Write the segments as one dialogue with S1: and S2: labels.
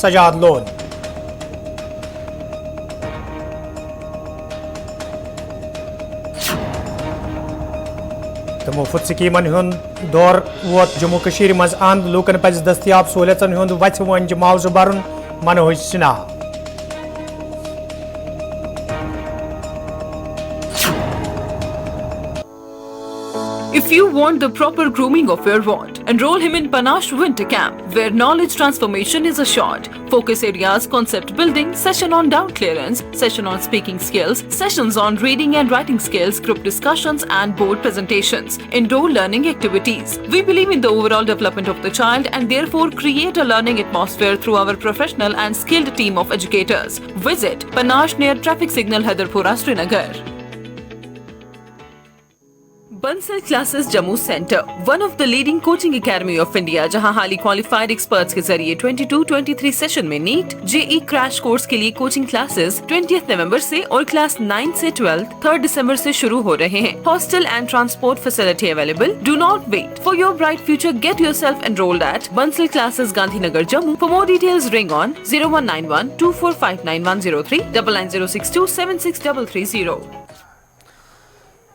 S1: Sajjad loan مفت سکیمن ہند دور ووت جموں کشیر مز اند لوکن پز دستیاب سہولتن ہند وتھ ونج معاوضہ برن Manoj Sinha
S2: If you want the proper grooming of your ward, enroll him in Panache Winter Camp, where knowledge transformation is assured. Focus areas: concept building, session on doubt clearance, session on speaking skills, sessions on reading and writing skills, group discussions and board presentations, indoor learning activities. We believe in the overall development of the child and therefore create a learning atmosphere through our professional and skilled team of educators. Visit Panache near traffic signal Haidarpura, Srinagar. Bansal Classes Jammu Center, one of the leading coaching academy of India, جہاں highly qualified experts کے ذریعے 22-23 session میں net JE crash course کے لیے coaching classes 20 نومبر سے اور class 9 سے 12 3 دسمبر سے شروع ہو رہے ہیں. Hostel and transport facility available. Do not wait for your bright future. Get yourself enrolled at Bansal Classes, Gandhi Nagar, Jammu. For more details, ring on 0191 2459 103 99062 76330.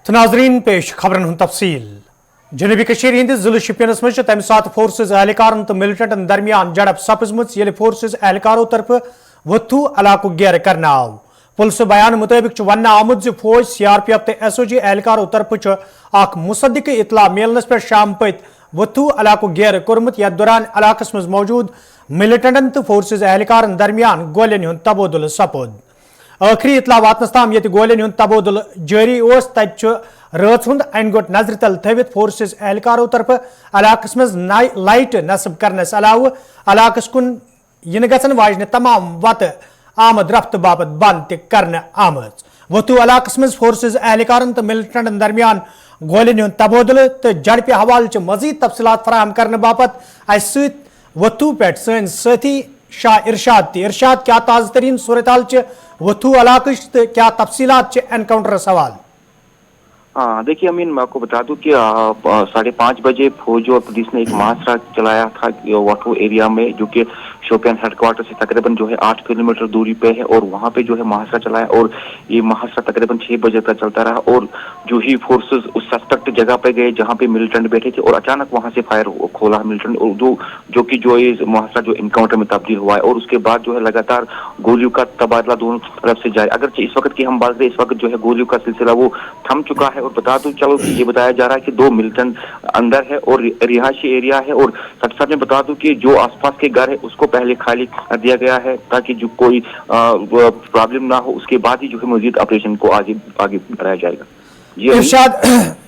S1: تو ناظرین پیش خبرن ہند تفصیل. جنوبی کشیر ہندس ضلع شپینس مجھ تمہ سات فورسز اہلکارن تو ملٹنٹن درمیان جڑپ سپزمت یل فورسز اہلکاروں طرف وتھو علاقہ گیر کرنا آو. پولیس بیان مطابق ون آمت فوج CRPF تو SOG اہلکاروں طرف اخ مصدق اطلاع ملنس پہ شام پت وتھو علاقہ گیر کورمت. یتھ دوران علاقس مز موجود ملٹنٹن تو فورسز اہلکارن درمیان گولین ہند تبادلہ سپد. آخری اطلاع واتنس تام یت گولین ہند تبادلہ جاری اس تت رات ہند این گوٹ نظر تل تھوت فورسز اہلکاروں طرف علاقس مز لائٹ نصب کرنس علاوہ علاقس کن ین گژھن واجنہ تمام وتہ آمد رفت باپت بند تہ کرنہ آمت. وتھو علاقس مز فورسز اہلکارن تو ملٹنٹن درمیان گولین ہند تبادلہ تو جڑپہ حوالہ مزید تفصیلات فراہم کرنے باپت اس ست وتھو پہ سن ساتھی شاہ ارشاد کیا تازہ ترین صورتحال وتھو علاقہ کیا تفصیلات انکاؤنٹر سوال.
S3: دیکھیے امین میں آپ کو بتا دوں کہ 5:30 بجے فوج اور پولیس نے ایک محاصرہ چلایا تھا وٹھو ایریا میں جو کہ شوپیان ہیڈ کوارٹر سے تقریباً 8 کلومیٹر دوری پہ ہے اور وہاں پہ محاصرہ چلایا اور یہ محاصرہ تقریباً 6 بجے تک چلتا رہا اور جو ہی فورسز اس سسپیکٹ جگہ پہ گئے جہاں پہ ملٹنٹ بیٹھے تھے اور اچانک وہاں سے فائر کھولا ملٹنٹ اور جو یہ محاصرہ انکاؤنٹر میں تبدیل ہوا ہے اور اس کے بعد لگاتار گولیوں کا تبادلہ دونوں طرف سے جاری. اگرچہ اس وقت کی ہم بات کریں اس وقت گولیوں کا سلسلہ وہ تھم چکا ہے اور بتا دوں چلو کہ یہ بتایا جا رہا ہے کہ 2 ملٹنٹ اندر ہے اور رہائشی ایریا ہے اور ساتھ میں بتا دوں کہ جو آس پاس کے گھر ہے اس کو پہلے خالی کر دیا گیا ہے تاکہ جو کوئی پرابلم نہ ہو. اس کے بعد ہی مزید آپریشن کو آگے بڑھایا جائے گا.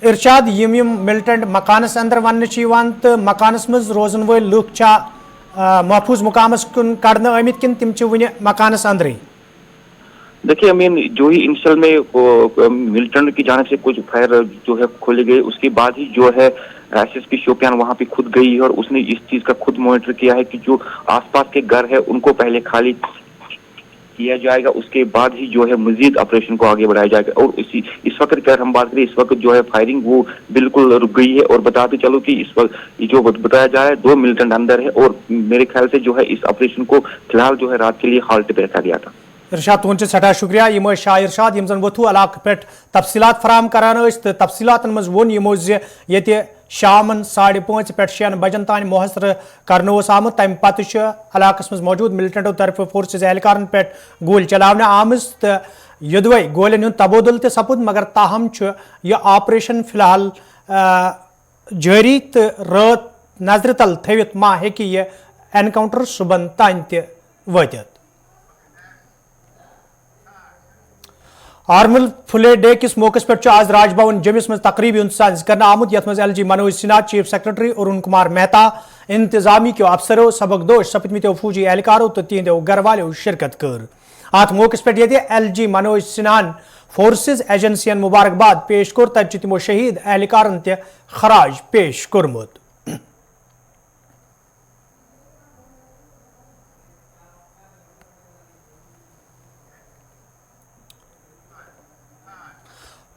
S1: ارشاد یم ملٹنٹ مکانس اندر ون تو مکانس مز روزن ول لوک محفوظ مقامس کن کڑنے آمت کن تم ون مکانس اندر.
S3: دیکھیے امین جو ہی انشل میں ملٹنٹ کی جانب سے کچھ فائر کھولے گئے اس کے بعد ہی SSP شوپیان وہاں پہ خود گئی اور اس نے اس چیز کا خود مانیٹر کیا ہے کہ جو آس پاس کے گھر ہے ان کو پہلے خالی کیا جائے گا. اس کے بعد ہی مزید آپریشن کو آگے بڑھایا جائے گا اور اس وقت اگر ہم بات کریں اس وقت فائرنگ وہ بالکل رک گئی ہے اور بتاتے چلو کہ اس وقت جو بتایا جا رہا ہے 2 ملٹنٹ اندر ہے اور میرے خیال سے اس آپریشن کو فی الحال رات کے لیے ہالٹ پہ رکھا گیا تھا.
S1: ارشاد تہد سٹھا شکریہ. یم شاہ ارشاد یم زن وتھو علاقہ پہ تفصیلات فراہم کران تو تفصیلات مز ون یمو یہ شامن 5:30 پہ 6 بجن تان محاصرہ کرنے آمت. تمہ پتہ علاقس مز موجود ملٹنٹو طرف فورسز اہلکارن پہ گول چلانے آمز تو یدوے گولین ہند تبادل تہ سپد مگر تاہم یہ آپریشن فی الحال جاری تو رات نظر تل تھوت ما ہیکہ یہ انکاؤنٹر صبح تان تہ واتت. آرمل فلے ڈے کس موقع پہ آج راج بھون جمس مز تقریبی انتظام کرنے آمت یت مز LG Manoj Sinha chief secretary Arun Kumar Mehta انتظامی کے افسروں سبکدوش سپدمتو فوجی اہلکاروں تو تہندو گھر والوں شرکت کر. ات موقع پہ LG منوج سنہان فورسز ایجنسین مبارکباد پیش کور تت تمو شہید اہلکارن تہ خراج پیش کورمت.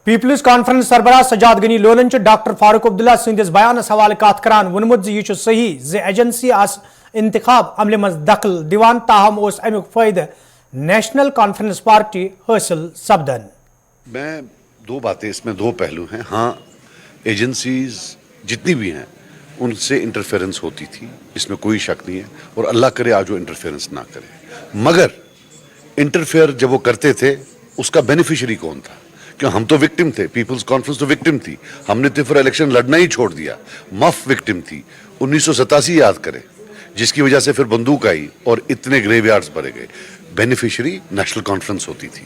S1: پیپلز کانفرنس سربراہ سجاد غنی لولن ڈاکٹر فاروق عبداللہ سندس بیانس حوالہ کات کران وونمت یہ صحیح زِ ایجنسی آس انتخاب عملہ مز دخل دیوان تاہم اس امیک فائدہ نیشنل کانفرنس پارٹی حاصل سپدن.
S4: میں دو باتیں اس میں دو پہلو ہیں. ہاں ایجنسیز جتنی بھی ہیں ان سے انٹرفیرنس ہوتی تھی، اس میں کوئی شک نہیں ہے، اور اللہ کرے آج وہ انٹرفیرنس نہ کرے. مگر انٹرفیئر جب وہ کرتے تھے اس کا بینیفیشری کون تھا؟ کیوں ہم تو وکٹم تھے، پیپلز کانفرنس تو وکٹم تھی. ہم نے تو پھر الیکشن لڑنا ہی چھوڑ دیا. مف وکٹم تھی. 1987 یاد کریں جس کی وجہ سے پھر بندوق آئی اور اتنے گریو یارڈز بھرے گئے. بینیفیشری نیشنل کانفرنس ہوتی تھی.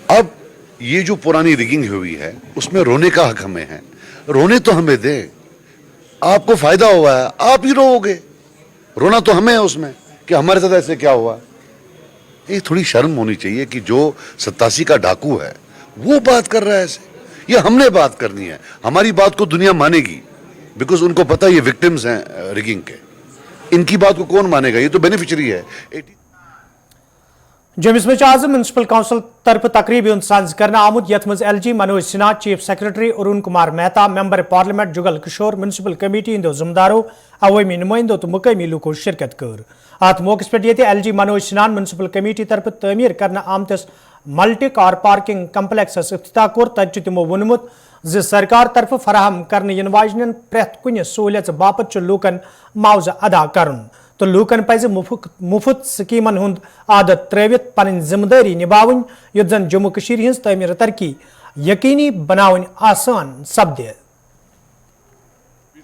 S4: اب یہ جو پرانی ریگنگ ہوئی ہے اس میں رونے کا حق ہمیں ہے. رونے تو ہمیں دیں. آپ کو فائدہ ہوا ہے آپ ہی رو گے. رونا تو ہمیں ہے اس میں کہ ہمارے ساتھ ایسے کیا ہوا. یہ تھوڑی شرم ہونی چاہیے کہ جو 87 کا ڈاکو ہے وہ بات کر رہا ہے ایسے. یہ ہم نے بات کرنی ہے. ہماری بات کو دنیا مانے گی بیکاز ان کو پتہ یہ وکٹمز ہیں ریگنگ کے. ان کی بات کو کون مانے گا؟ یہ تو بینیفیشری ہے.
S1: جمس مز آز میونسپل کونسل طرف تقریب سانز کرنا آمت یت مز LG Manoj Sinha, chief secretary Arun Kumar Mehta, member parliament Jugal Kishore, municipal committee ہندو ذمہ دارو، عوامی نمائندو تو مقامی لوکو شرکت کر. ات موقع پہ یہ LG منوج سنہان میونسپل کمیٹی طرف تعمیر کرنا آمتس ملٹی کار پارکنگ کمپلیکسس افتتاح کور. تت تمو وونمت زِ سرکار طرف فراہم کرنے ین واجنین پریت کن سہولیت باپت لوکن معاوضہ ادا کرن تو لوکن پزِ مفت سکیمن ہند عادت ترٲوِتھ پنن ذمہ داری نباون یُتھ زن جموں کشیر ہنز تعمیر ترقی یقینی بناون آسان سپدِ.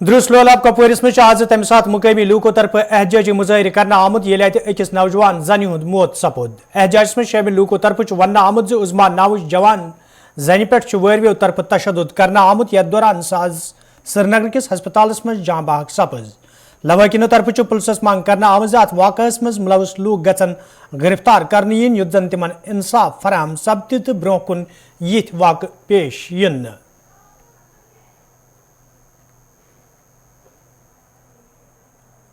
S1: درست لولاب کپوارس مز آز تمہ سات مقامی لوکو طرف احتجاجی مظاہرہ کرنا آمت یل اتہ أکس نوجوان زنہ ہند موت سپود احتجاجس مز شامل لوکو طرف ون آمت عظما ناوچ جوان زنہ پہ وارویو طرف تشدد کرنا آمت یتھ دوران ساز سرینگر کس ہسپتالس مز جاں بحق سپز لواحقینو طرف پولیسس مانگ کرنا آمت ات واقعس مز ملوث لوک گھن گرفتار کرنے ین یُتھ زن تمن انصاف فراہم سپدِ تو برو کن یتھ واقع پیش ین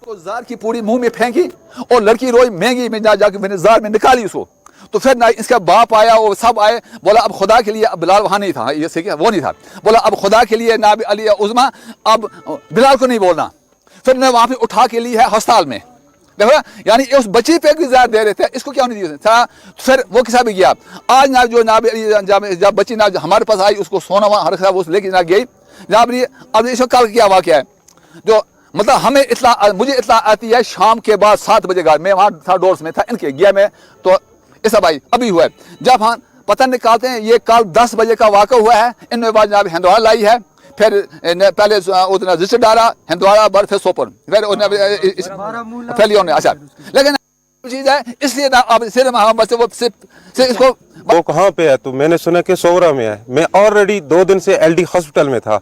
S5: تو زار کی پوری منہ میں پھینکی اور لڑکی روئی مہنگی میں جا کے میں نے زار میں نکالی اس کو. تو پھر نہ اس کا باپ آیا اور سب آئے, بولا اب خدا کے لیے, اب بلال وہاں نہیں تھا, یہ سیکھا وہ نہیں تھا, بولا اب خدا کے لیے ناب علی عظما اب بلال کو نہیں بولنا. پھر نے وہاں پہ اٹھا کے لی ہے ہسپتال میں, دیکھو یعنی اس بچی پہ بھی زیادہ دے رہے تھے, اس کو کیا نہیں تھا. پھر وہ کسا بھی گیا آج نہ جو ناب جب بچی نہ ہمارے پاس آئی اس کو سونا وہاں ہر وہ لے کے نہ گئی جناب. اب اس کو کل کیا واقعہ ہے جو مطلب ہمیں اطلاع, مجھے اطلاع آتی ہے شام کے بعد 7 بجے گا, میں وہاں تھا ڈورس میں تھا, ان کے گیا میں تو ایسا بھائی ابھی ہوا ہے. جب ہم پتہ نکالتے ہیں یہ کل 10 بجے کا واقعہ ہوا ہے. ان نے بعد جناب ہندوارا لائی ہے, پھر پہلے رجسٹر ڈالا ہندوارا بعد پھر سوپر پھیلی. اچھا لیکن چیز ہے اس لیے اب صرف اس کو
S6: وہ کہاں پہ ہے, تو میں نے سنا کہ سورا میں ہے. میں آلریڈی 2 دن سے LD ہاسپٹل میں تھا,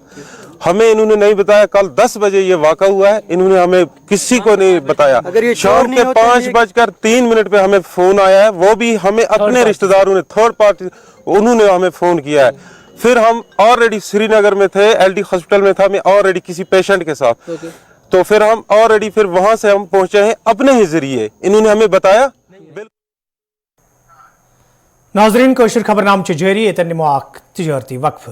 S6: ہمیں انہوں نے نہیں بتایا. کل 10 بجے یہ واقعہ ہوا ہے, انہوں نے ہمیں کسی کو نہیں بتایا. شام کے 5:03 پہ ہمیں فون آیا ہے, وہ بھی ہمیں اپنے رشتہ داروں نے, تھرڈ پارٹی انہوں نے ہمیں فون کیا ہے. پھر ہم آلریڈی سری نگر میں تھے, LD ہاسپٹل میں تھا میں آلریڈی کسی پیشنٹ کے ساتھ, تو پھر ہم آلریڈی پھر وہاں سے ہم پہنچے ہیں اپنے ہی ذریعے, انہوں نے ہمیں بتایا.
S1: ناظرین کوشر خبر نام جاری اتن نمو تجارتی وقف.